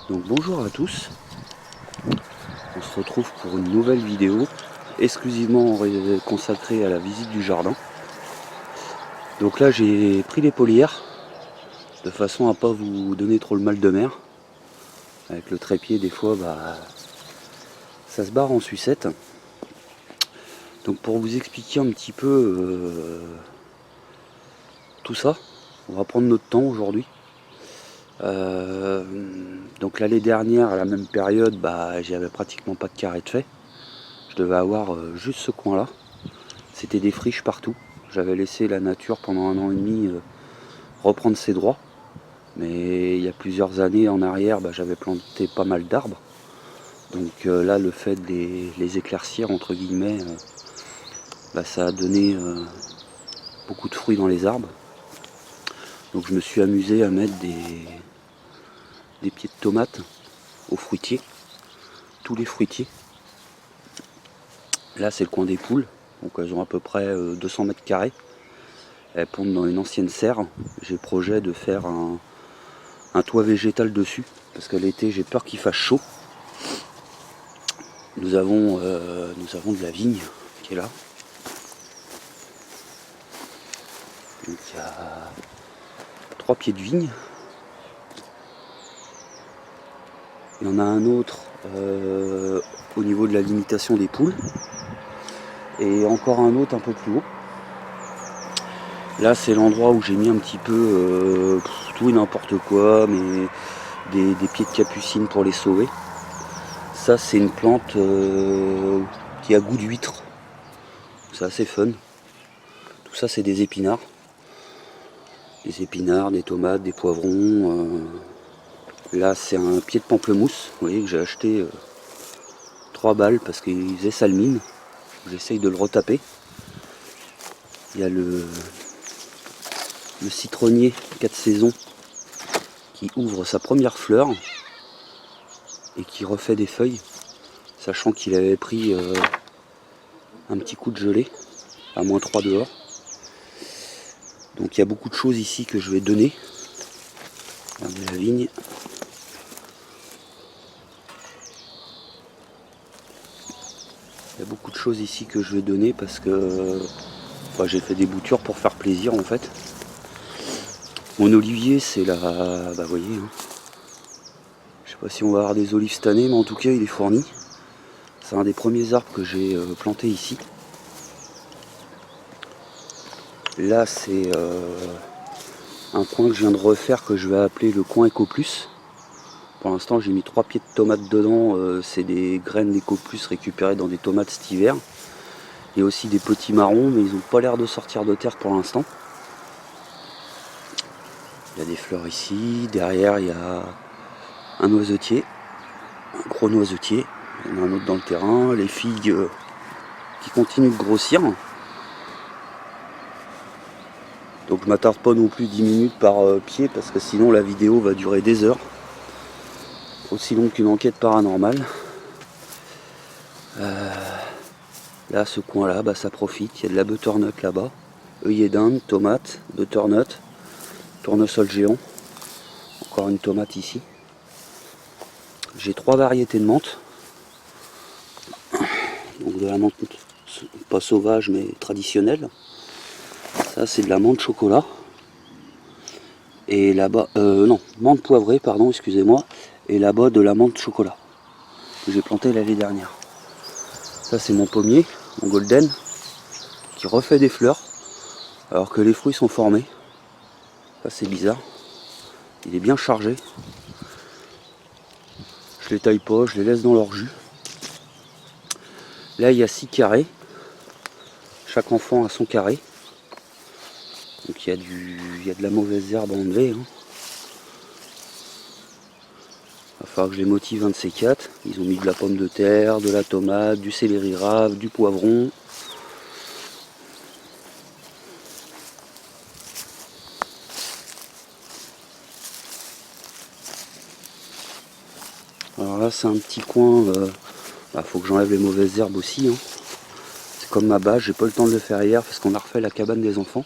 Donc bonjour à tous, on se retrouve pour une nouvelle vidéo exclusivement consacrée à la visite du jardin. Donc là j'ai pris les polières de façon à pas vous donner trop le mal de mer. Avec le trépied des fois ça se barre en sucette. Donc pour vous expliquer un petit peu tout ça, on va prendre notre temps aujourd'hui. Donc l'année dernière à la même période j'avais pratiquement pas de carré de fait. Je devais avoir juste ce coin là. C'était des friches partout. J'avais laissé la nature pendant 1 an et demi reprendre ses droits. Mais il y a plusieurs années en arrière, j'avais planté pas mal d'arbres. Donc là, le fait de les éclaircir, entre guillemets, ça a donné beaucoup de fruits dans les arbres. Donc je me suis amusé à mettre des pieds de tomates aux fruitiers. Tous les fruitiers. Là, c'est le coin des poules. Donc elles ont à peu près 200 mètres carrés. Elles pondent dans une ancienne serre. J'ai projet de faire un toit végétal dessus. Parce qu'à l'été, j'ai peur qu'il fasse chaud. Nous avons de la vigne qui est là. Donc il y a 3 pieds de vigne. Il y en a un autre au niveau de la limitation des poules. Et encore un autre un peu plus haut. Là c'est l'endroit où j'ai mis un petit peu tout et n'importe quoi, mais des pieds de capucine pour les sauver. Ça c'est une plante qui a goût d'huître. C'est assez fun. Tout ça c'est des épinards. Des épinards, des tomates, des poivrons. Là c'est un pied de pamplemousse, vous voyez, que j'ai acheté 3 balles parce qu'il faisait sale mine. J'essaye de le retaper. Il y a le citronnier 4 saisons qui ouvre sa première fleur et qui refait des feuilles, sachant qu'il avait pris un petit coup de gelée à -3 dehors. Donc il y a beaucoup de choses ici que je vais donner. Regardez la vigne. Il y a beaucoup de choses ici que je vais donner parce que j'ai fait des boutures pour faire plaisir en fait. Mon olivier c'est la... vous voyez, hein. Je sais pas si on va avoir des olives cette année, mais en tout cas il est fourni. C'est un des premiers arbres que j'ai planté ici. Là c'est un coin que je viens de refaire que je vais appeler le coin Eco Plus. Pour l'instant j'ai mis 3 pieds de tomates dedans, c'est des graines d'Eco Plus récupérées dans des tomates cet hiver. Il y a aussi des petits marrons, mais ils n'ont pas l'air de sortir de terre pour l'instant. Il y a des fleurs ici, derrière il y a un noisetier, un gros noisetier, il y en a un autre dans le terrain, les figues qui continuent de grossir. Donc je m'attarde pas non plus 10 minutes par pied parce que sinon la vidéo va durer des heures. Aussi longue qu'une enquête paranormale. Là ce coin là, ça profite, il y a de la butternut là-bas, œillet d'Inde, tomate, butternut, tournesol géant, encore une tomate ici. J'ai 3 variétés de menthe. Donc de la menthe pas sauvage mais traditionnelle. Ça c'est de la menthe chocolat. Et là-bas, non, menthe poivrée, pardon, excusez-moi. Et là-bas de la menthe chocolat que j'ai planté l'année dernière. Ça c'est mon pommier, mon golden, qui refait des fleurs alors que les fruits sont formés. Ça c'est bizarre. Il est bien chargé. Je les taille pas, je les laisse dans leur jus. Là il y a 6 carrés. Chaque enfant a son carré. Donc il y a de la mauvaise herbe à enlever. Il va falloir que je les motive un de ces 4. Ils ont mis de la pomme de terre, de la tomate, du céleri rave, du poivron. Alors là c'est un petit coin, faut que j'enlève les mauvaises herbes aussi. C'est comme ma bâche, j'ai pas le temps de le faire hier parce qu'on a refait la cabane des enfants.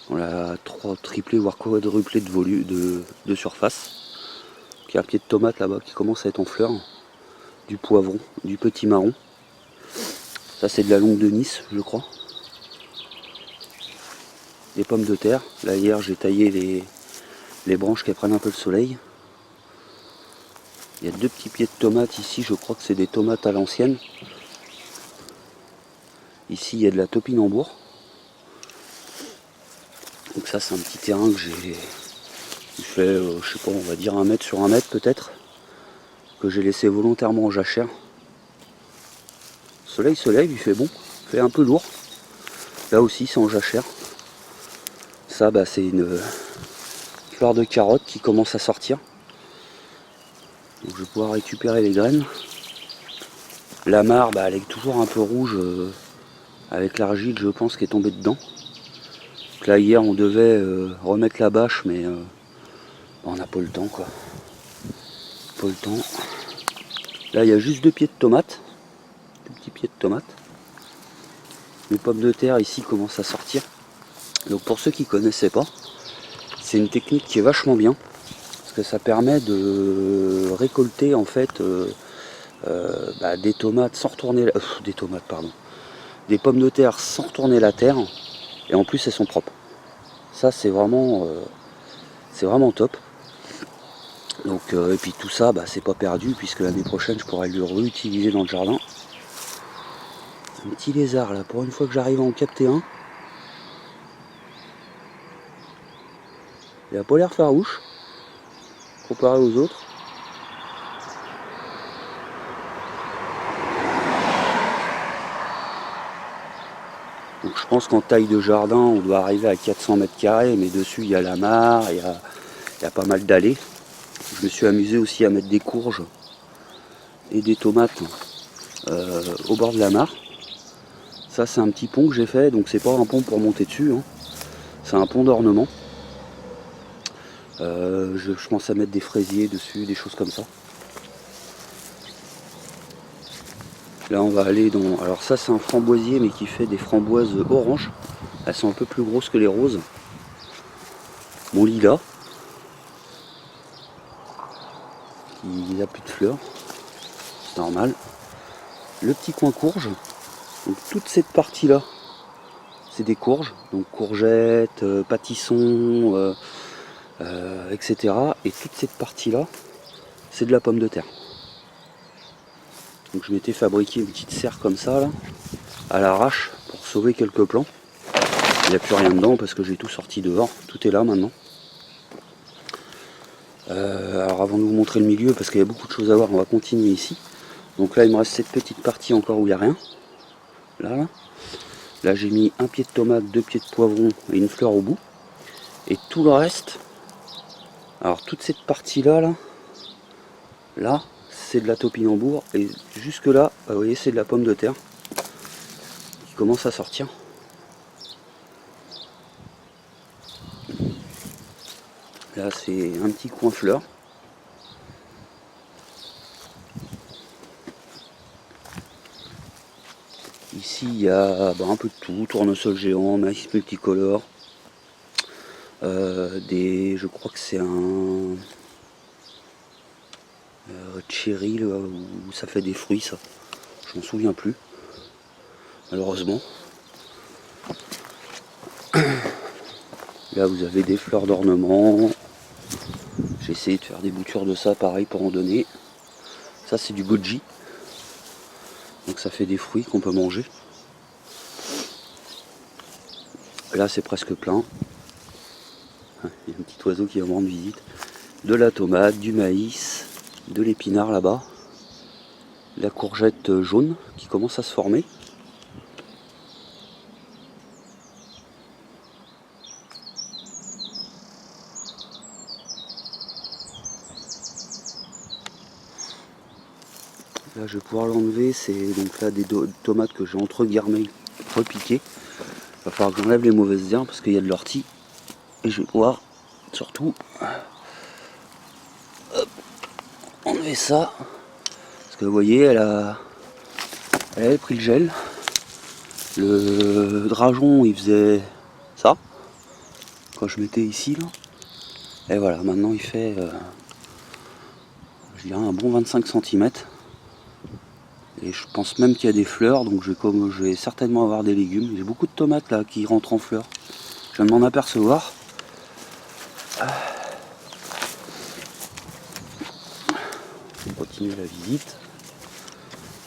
On l'a triplé voire quadruplé de surface. Il y a un pied de tomate là-bas qui commence à être en fleurs. Du poivron, du petit marron. Ça c'est de la longue de Nice, je crois. Des pommes de terre. Là hier j'ai taillé les branches qui prennent un peu le soleil. Il y a 2 petits pieds de tomates ici, je crois que c'est des tomates à l'ancienne. Ici il y a de la topinambour. Donc ça c'est un petit terrain que j'ai fait, je sais pas, on va dire 1 mètre sur 1 mètre peut-être. Que j'ai laissé volontairement en jachère. Soleil se lève, il fait bon, il fait un peu lourd. Là aussi c'est en jachère. Ça bah, c'est une fleur de carotte qui commence à sortir. Donc je vais pouvoir récupérer les graines. La mare, bah, elle est toujours un peu rouge avec l'argile, je pense, qui est tombée dedans. Donc là hier on devait remettre la bâche, mais on n'a pas le temps quoi. Pas le temps. Là il y a juste 2 pieds de tomates. 2 petits pieds de tomates. Les pommes de terre ici commencent à sortir. Donc pour ceux qui ne connaissaient pas, c'est une technique qui est vachement bien. Parce que ça permet de récolter en fait des tomates sans retourner des pommes de terre sans retourner la terre, et en plus elles sont propres. Ça c'est vraiment top. Donc et puis tout ça c'est pas perdu, puisque l'année prochaine je pourrai le réutiliser dans le jardin. Un petit lézard là, pour une fois que j'arrive à en capter un. Il a pas l'air farouche comparé aux autres. Donc je pense qu'en taille de jardin on doit arriver à 400 mètres carrés, mais dessus il y a la mare, il y a pas mal d'allées. Je me suis amusé aussi à mettre des courges et des tomates au bord de la mare. Ça c'est un petit pont que j'ai fait, donc c'est pas un pont pour monter dessus, hein. C'est un pont d'ornement. Je pense à mettre des fraisiers dessus, des choses comme ça. Là on va aller dans... Alors ça c'est un framboisier, mais qui fait des framboises oranges. Elles sont un peu plus grosses que les roses. Mon lilas, il n'a plus de fleurs, c'est normal. Le petit coin courge. Donc toute cette partie là, c'est des courges. Donc courgettes, pâtissons, etc. Et toute cette partie là, c'est de la pomme de terre. Donc je m'étais fabriqué une petite serre comme ça là, à l'arrache, pour sauver quelques plants. Il n'y a plus rien dedans parce que j'ai tout sorti dehors, tout est là maintenant. Alors avant de vous montrer le milieu, parce qu'il y a beaucoup de choses à voir, on va continuer ici. Donc là il me reste cette petite partie encore où il n'y a rien. Là j'ai mis 1 pied de tomate, 2 pieds de poivron et une fleur au bout. Et tout le reste, alors toute cette partie là, là c'est de la topinambour, et jusque là, vous voyez, c'est de la pomme de terre qui commence à sortir. Là c'est un petit coin fleur. Ici il y a un peu de tout, tournesol géant, maïs multicolore, je crois que c'est un cherry là, où ça fait des fruits, ça. Je m'en souviens plus, malheureusement. Là vous avez des fleurs d'ornement. J'ai essayé de faire des boutures de ça, pareil, pour en donner. Ça c'est du goji. Donc ça fait des fruits qu'on peut manger. Là c'est presque plein. Il y a un petit oiseau qui va me rendre visite. De la tomate, du maïs, de l'épinard là-bas. La courgette jaune qui commence à se former. Là je vais pouvoir l'enlever, c'est donc là des tomates que j'ai entre guillemets repiquées. Il va falloir que j'enlève les mauvaises herbes parce qu'il y a de l'ortie. Et je vais pouvoir surtout enlever ça. Parce que vous voyez, elle avait pris le gel. Le drageon il faisait ça quand je mettais ici là. Et voilà, maintenant il fait je dirais un bon 25 cm. Et je pense même qu'il y a des fleurs, donc je vais certainement avoir des légumes. J'ai beaucoup de tomates là qui rentrent en fleurs. Je viens de m'en apercevoir. On continue la visite.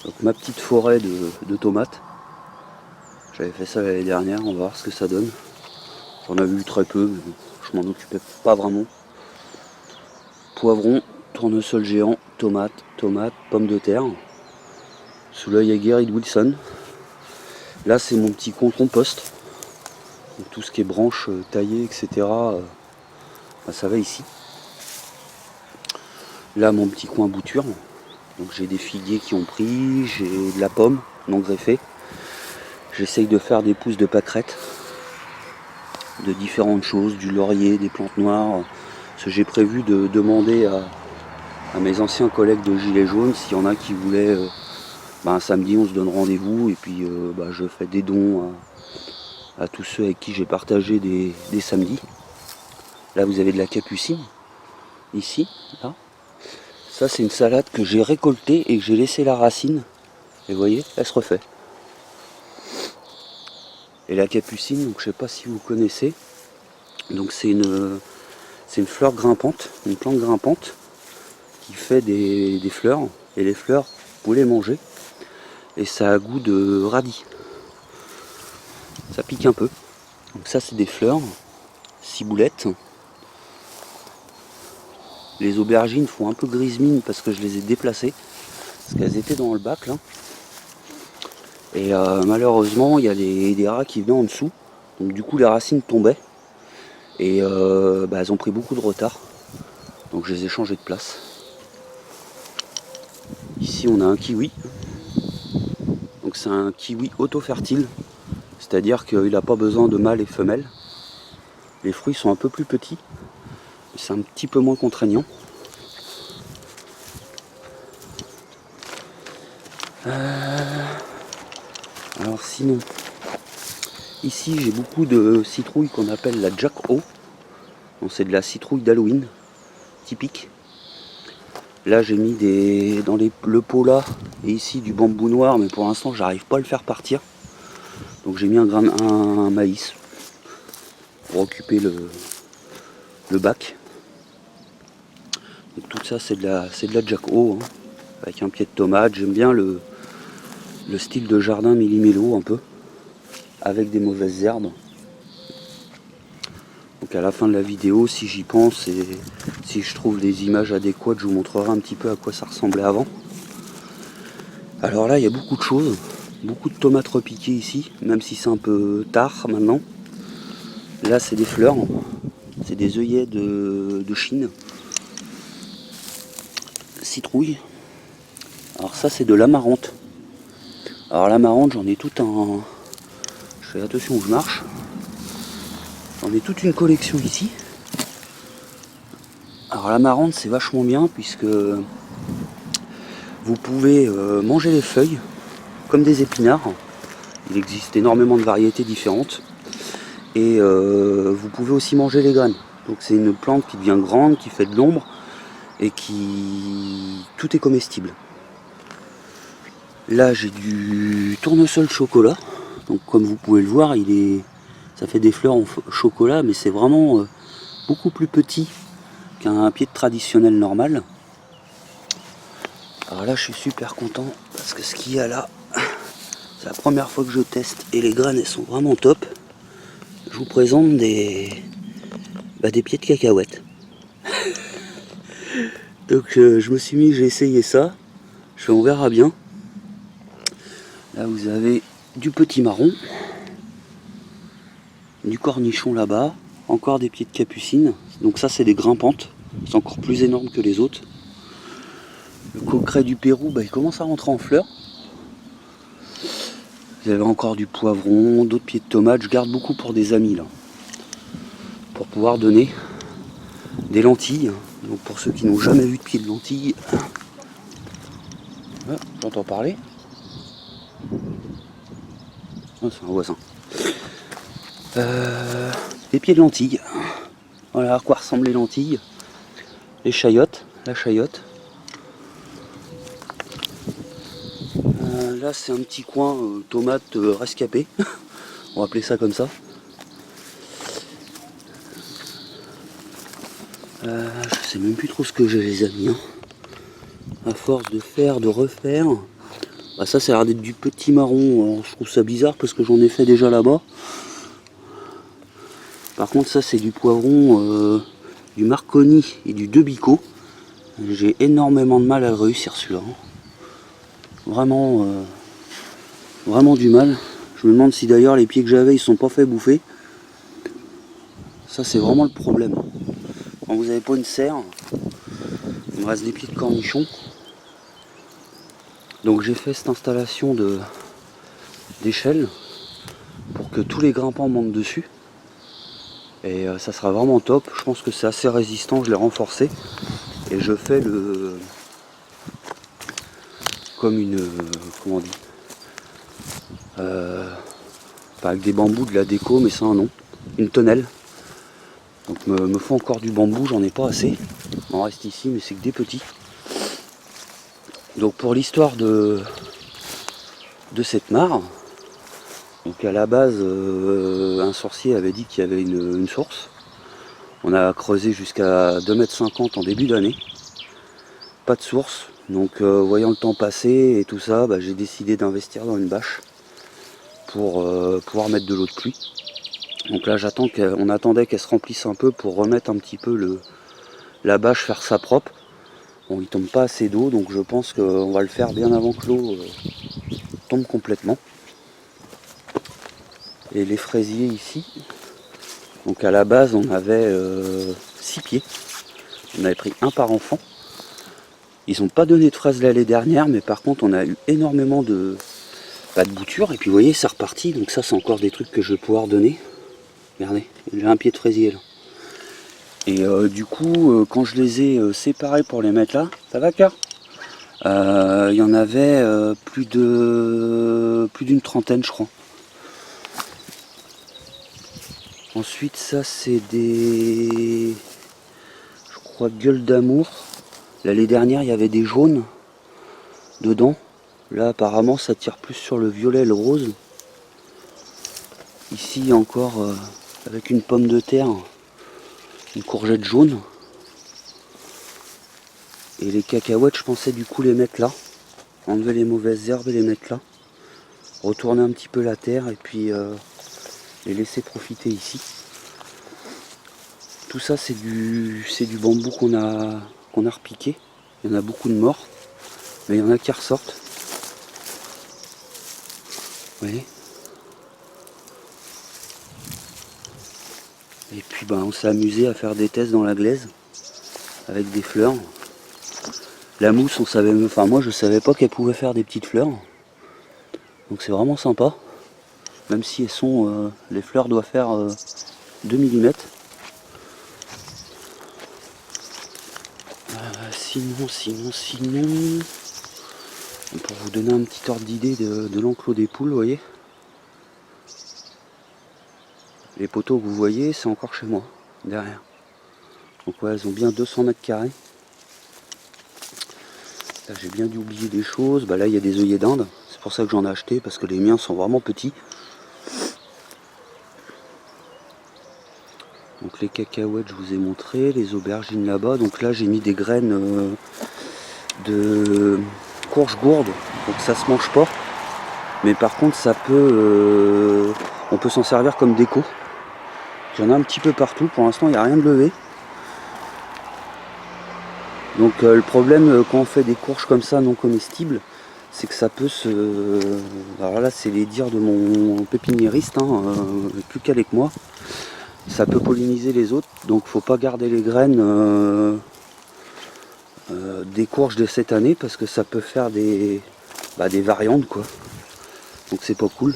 Donc ma petite forêt de tomates. J'avais fait ça l'année dernière, on va voir ce que ça donne. J'en avais eu très peu, mais bon, je m'en occupais pas vraiment. Poivron, tournesol géant, tomates, pommes de terre. Sous l'œil aguerri de Wilson. Là c'est mon petit coin compost. Donc, tout ce qui est branches taillées, etc. Ça va ici. Là mon petit coin bouture. Donc j'ai des figuiers qui ont pris, j'ai de la pomme non greffée. J'essaye de faire des pousses de pâquerettes, de différentes choses, du laurier, des plantes noires. Parce que j'ai prévu de demander à mes anciens collègues de Gilets jaunes s'il y en a qui voulaient. Samedi on se donne rendez-vous et puis je fais des dons à tous ceux avec qui j'ai partagé des samedis. Là vous avez de la capucine, ici, là. Ça c'est une salade que j'ai récoltée et que j'ai laissé la racine. Et vous voyez, elle se refait. Et la capucine, donc je sais pas si vous connaissez. Donc c'est une fleur grimpante, une plante grimpante qui fait des fleurs. Et les fleurs, vous pouvez les manger. Et ça a goût de radis. Ça pique un peu. Donc ça c'est des fleurs, ciboulettes. Les aubergines font un peu grise mine parce que je les ai déplacées. Parce qu'elles étaient dans le bac là. Et malheureusement il y a des rats qui venaient en dessous. Donc du coup les racines tombaient. Et elles ont pris beaucoup de retard. Donc je les ai changées de place. Ici on a un kiwi. Donc c'est un kiwi auto-fertile. C'est-à-dire qu'il n'a pas besoin de mâle et femelle. Les fruits sont un peu plus petits. C'est un petit peu moins contraignant. Alors sinon, ici j'ai beaucoup de citrouilles qu'on appelle la Jack O. C'est de la citrouille d'Halloween, typique. Là j'ai mis dans le pot là, et ici du bambou noir, mais pour l'instant j'arrive pas à le faire partir. Donc j'ai mis un maïs pour occuper le bac. Donc tout ça c'est de la Jack O, hein, avec un pied de tomate. J'aime bien le style de jardin millimélo un peu, avec des mauvaises herbes. Donc à la fin de la vidéo, si j'y pense et si je trouve des images adéquates, je vous montrerai un petit peu à quoi ça ressemblait avant. Alors là il y a beaucoup de choses, beaucoup de tomates repiquées ici, même si c'est un peu tard maintenant. Là c'est des fleurs, c'est des œillets de Chine. Citrouille. Alors ça c'est de l'amarante. Alors l'amarante j'en ai tout un... Je fais attention où je marche. J'en ai toute une collection ici. Alors l'amarante c'est vachement bien puisque vous pouvez manger les feuilles comme des épinards. Il existe énormément de variétés différentes. Et vous pouvez aussi manger les graines. Donc c'est une plante qui devient grande, qui fait de l'ombre et qui... tout est comestible. Là j'ai du tournesol chocolat. Donc comme vous pouvez le voir, ça fait des fleurs en chocolat, mais c'est vraiment beaucoup plus petit qu'un pied de traditionnel normal. Alors là je suis super content parce que ce qu'il y a là, c'est la première fois que je teste et les graines elles sont vraiment top. Je vous présente des pieds de cacahuètes. Donc je me suis mis, j'ai essayé ça. On verra bien. Là vous avez du petit marron, du cornichon là-bas, encore des pieds de capucine. Donc ça c'est des grimpantes, c'est encore plus énorme que les autres. Le coqueret du Pérou, il commence à rentrer en fleurs. Vous avez encore du poivron, d'autres pieds de tomates. Je garde beaucoup pour des amis là, pour pouvoir donner des lentilles. Donc pour ceux qui n'ont jamais vu de pieds de lentilles, ah, j'entends parler. Ah, c'est un voisin. Des pieds de lentilles. Voilà à quoi ressemblent les lentilles. Les chayottes, la chayotte. Là c'est un petit coin tomate rescapé, on va appeler ça comme ça. Je sais même plus trop ce que j'ai les amis. Hein. À force de faire, de refaire. Bah ça a l'air d'être du petit marron. Alors, je trouve ça bizarre parce que j'en ai fait déjà là-bas. Par contre ça c'est du poivron, du Marconi et du Debico. J'ai énormément de mal à le réussir celui-là. Hein. Vraiment, vraiment du mal. Je me demande si d'ailleurs les pieds que j'avais ils sont pas fait bouffer. Ça c'est vraiment le problème. Quand vous n'avez pas une serre, il me reste des pieds de cornichon. Donc j'ai fait cette installation d'échelle pour que tous les grimpants montent dessus. Et ça sera vraiment top. Je pense que c'est assez résistant, je l'ai renforcé. Et je fais le... comme une... comment on dit pas avec des bambous de la déco, mais c'est un nom. Une tonnelle. Donc me faut encore du bambou, j'en ai pas assez. Il m'en reste ici, mais c'est que des petits. Donc pour l'histoire de cette mare, donc à la base, un sorcier avait dit qu'il y avait une source. On a creusé jusqu'à 2,50 m en début d'année. Pas de source. Donc voyant le temps passer et tout ça, bah, j'ai décidé d'investir dans une bâche pour pouvoir mettre de l'eau de pluie. Donc là on attendait qu'elle se remplisse un peu pour remettre un petit peu la bâche, faire ça propre. Bon, il tombe pas assez d'eau, donc je pense qu'on va le faire bien avant que l'eau tombe complètement. Et les fraisiers ici, donc à la base on avait 6 pieds. On avait pris un par enfant. Ils n'ont pas donné de fraises l'année dernière, mais par contre on a eu énormément de boutures. Et puis vous voyez, c'est reparti, donc ça c'est encore des trucs que je vais pouvoir donner. Regardez, j'ai un pied de fraisier là. Et du coup, quand je les ai séparés pour les mettre là, ça va Car il y en avait plus d'une trentaine je crois. Ensuite ça c'est des, je crois, gueules d'amour. L'année dernière il y avait des jaunes dedans. Là apparemment ça tire plus sur le violet et le rose. Ici encore avec une pomme de terre, une courgette jaune. Et les cacahuètes, je pensais du coup les mettre là. Enlever les mauvaises herbes et les mettre là. Retourner un petit peu la terre et puis les laisser profiter ici. Tout ça c'est du bambou qu'on a repiqué. Il y en a beaucoup de morts, mais il y en a qui ressortent. Vous voyez. Et puis on s'est amusé à faire des tests dans la glaise avec des fleurs. La mousse, on savait, enfin moi je savais pas qu'elle pouvait faire des petites fleurs. Donc c'est vraiment sympa. Même si elles sont, les fleurs doivent faire 2 mm. Sinon, pour vous donner un petit ordre d'idée de l'enclos des poules, vous voyez. Les poteaux que vous voyez, c'est encore chez moi, derrière. Donc ouais, elles ont bien 200 mètres carrés. Là j'ai bien dû oublier des choses. Là il y a des œillets d'Inde. C'est pour ça que j'en ai acheté, parce que les miens sont vraiment petits. Donc les cacahuètes je vous ai montré, les aubergines là-bas. Donc là j'ai mis des graines de courge gourde. Donc ça se mange pas. Mais par contre ça peut, on peut s'en servir comme déco. Il y en a un petit peu partout. Pour l'instant il n'y a rien de levé. Donc le problème quand on fait des courges comme ça non comestibles, c'est que ça peut se... Alors là c'est les dires de mon pépiniériste, plus calé que moi. Ça peut polliniser les autres, donc faut pas garder les graines des courges de cette année parce que ça peut faire des variantes quoi. Donc c'est pas cool.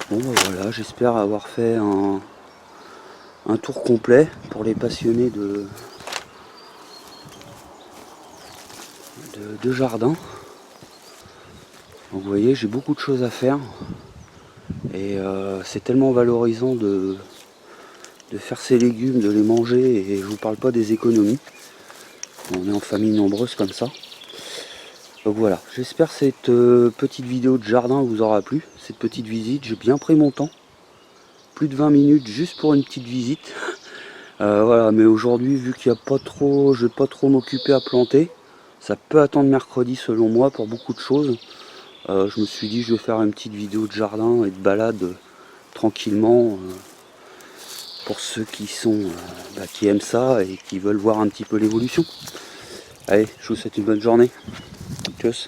Bon voilà, j'espère avoir fait un tour complet pour les passionnés de jardin. Donc vous voyez, j'ai beaucoup de choses à faire et c'est tellement valorisant de faire ces légumes, de les manger, et je vous parle pas des économies. On est en famille nombreuse comme ça. Donc voilà, j'espère que cette petite vidéo de jardin vous aura plu, cette petite visite. J'ai bien pris mon temps, plus de 20 minutes juste pour une petite visite. Voilà, mais aujourd'hui, vu qu'il n'y a pas trop, je vais pas trop m'occuper à planter, ça peut attendre mercredi selon moi pour beaucoup de choses. Je me suis dit je vais faire une petite vidéo de jardin et de balade tranquillement pour ceux qui sont qui aiment ça et qui veulent voir un petit peu l'évolution. Allez, je vous souhaite une bonne journée. Tchuss.